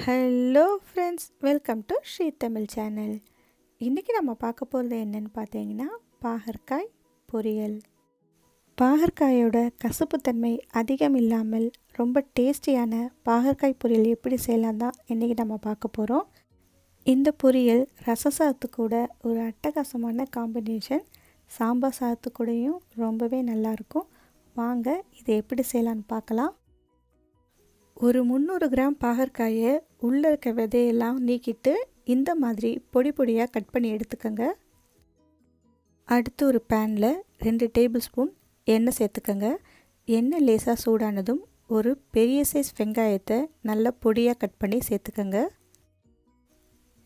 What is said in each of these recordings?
Hello friends, welcome to Sri Tamil channel. இன்றைக்கி நம்ம பார்க்க போகிறது என்னென்னு பார்த்தீங்கன்னா பாகற்காய் பொரியல். பாகற்காயோட கசப்புத்தன்மை அதிகம் இல்லாமல் ரொம்ப டேஸ்டியான பாகற்காய் பொரியல் எப்படி செய்யலாம் தான் இன்றைக்கி நம்ம பார்க்க போகிறோம். இந்த பொரியல் ரச சாதத்து கூட ஒரு அட்டகாசமான காம்பினேஷன். சாம்பார் சாதத்து கூடயும் ரொம்பவே நல்லாயிருக்கும். வாங்க இதை எப்படி செய்யலான்னு பார்க்கலாம். ஒரு 300 கிராம் பாகற்காயை உள்ளே இருக்க விதையெல்லாம் நீக்கிட்டு இந்த மாதிரி பொடி பொடியாக கட் பண்ணி எடுத்துக்கோங்க. அடுத்து ஒரு பேனில் 2 டேபிள் ஸ்பூன் எண்ணெய் சேர்த்துக்கோங்க. எண்ணெய் லேசாக சூடானதும் ஒரு பெரிய சைஸ் வெங்காயத்தை நல்லா பொடியாக கட் பண்ணி சேர்த்துக்கோங்க.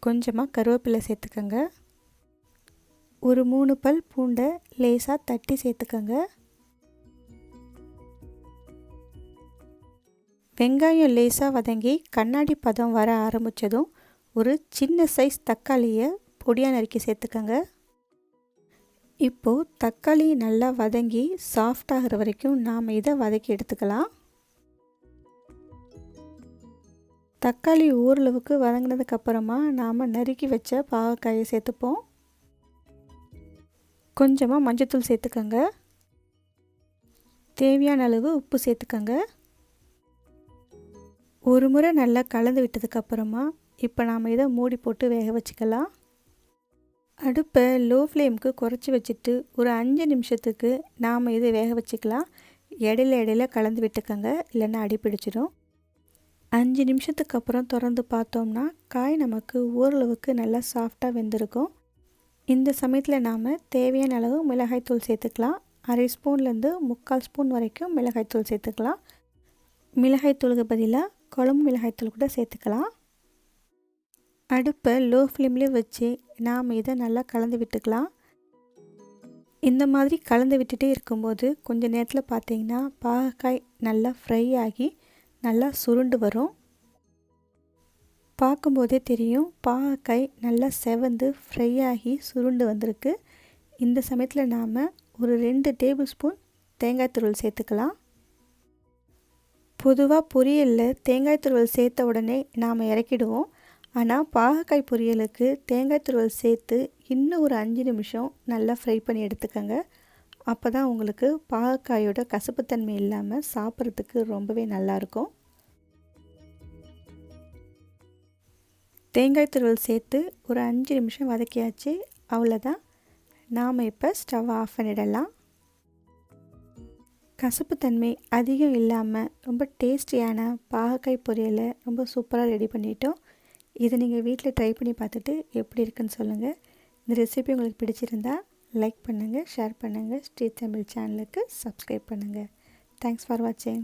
கொஞ்சமாக கருவேப்பிலை சேர்த்துக்கோங்க. ஒரு 3 பல் பூண்டை லேசாக தட்டி சேர்த்துக்கோங்க. வெங்காயம் லேசாக வதங்கி கண்ணாடி பதம் வர ஆரம்பித்ததும் ஒரு சின்ன சைஸ் தக்காளியை பொடியாக நறுக்கி சேர்த்துக்கோங்க. இப்போது தக்காளி நல்லா வதங்கி சாஃப்டாகிற வரைக்கும் நாம் இதை வதக்கி எடுத்துக்கலாம். தக்காளி ஓரளவுக்கு வதங்கினதுக்கப்புறமா நாம் நறுக்கி வச்ச பாவக்காயை சேர்த்துப்போம். கொஞ்சமாக மஞ்சத்தூள் சேர்த்துக்கோங்க. தேவையான அளவு உப்பு சேர்த்துக்கோங்க. ஒரு முறை நல்லா கலந்து விட்டதுக்கப்புறமா இப்போ நாம் இதை மூடி போட்டு வேக வச்சுக்கலாம். அடுப்பை லோ ஃப்ளேமுக்கு குறைச்சி வச்சுட்டு ஒரு 5 நிமிஷத்துக்கு நாம் இதை வேக வச்சுக்கலாம். இடையில கலந்து விட்டுக்கோங்க, இல்லைன்னா அடி பிடிச்சிடும். 5 நிமிஷத்துக்கு அப்புறம் திறந்து பார்த்தோம்னா காய் நமக்கு ஓரளவுக்கு நல்லா சாஃப்டாக வெந்திருக்கும். இந்த சமயத்தில் நாம் தேவையான அளவு மிளகாய்த்தூள் சேர்த்துக்கலாம். 1/2 ஸ்பூன்லேருந்து 3/4 ஸ்பூன் வரைக்கும் மிளகாய்த்தூள் சேர்த்துக்கலாம். மிளகாய்த்தூளுக்கு பதிலாக குழம்பு மிளகாய்த்தூள் கூட சேர்த்துக்கலாம். அடுப்பை லோ ஃப்ளேம்லேயே வச்சு நாம் இதை நல்லா கலந்து விட்டுக்கலாம். இந்த மாதிரி கலந்து விட்டுட்டே இருக்கும்போது கொஞ்சம் நேரத்தில் பார்த்தீங்கன்னா பாகக்காய் நல்லா ஃப்ரை ஆகி நல்லா சுருண்டு வரும். பார்க்கும்போதே தெரியும் பாகக்காய் நல்லா செவந்து ஃப்ரை ஆகி சுருண்டு வந்திருக்கு. இந்த சமயத்தில் நாம் ஒரு 2 டேபிள் ஸ்பூன் தேங்காய் துருவல் சேர்த்துக்கலாம். பொதுவாக பொரியலில் தேங்காய் துருவல் சேர்த்த உடனே நாம் இறக்கிடுவோம். ஆனால் பாகக்காய் பொரியலுக்கு தேங்காய் துருவல் சேர்த்து இன்னும் ஒரு 5 நிமிஷம் நல்லா ஃப்ரை பண்ணி எடுத்துக்கோங்க. அப்போ தான் உங்களுக்கு பாகக்காயோட கசப்புத்தன்மை இல்லாமல் சாப்பிட்றதுக்கு ரொம்பவே நல்லாயிருக்கும். தேங்காய் துருவல் சேர்த்து ஒரு 5 நிமிஷம் வதக்கியாச்சு. அவ்வளோதான். நாம் இப்போ ஸ்டவ் ஆஃப் பண்ணிடலாம். கசப்புத்தன்மை அதிகம் இல்லாமல் ரொம்ப டேஸ்டியான பாகக்காய் பொரியலை ரொம்ப சூப்பராக ரெடி பண்ணிட்டோம். இதை நீங்கள் வீட்டில் ட்ரை பண்ணி பார்த்துட்டு எப்படி இருக்குன்னு சொல்லுங்கள். இந்த ரெசிபி உங்களுக்கு பிடிச்சிருந்தா லைக் பண்ணுங்கள், ஷேர் பண்ணுங்கள். ஸ்ரீ தமிழ் சேனலுக்கு சப்ஸ்கிரைப் பண்ணுங்கள். தேங்க்ஸ் ஃபார் வாட்சிங்.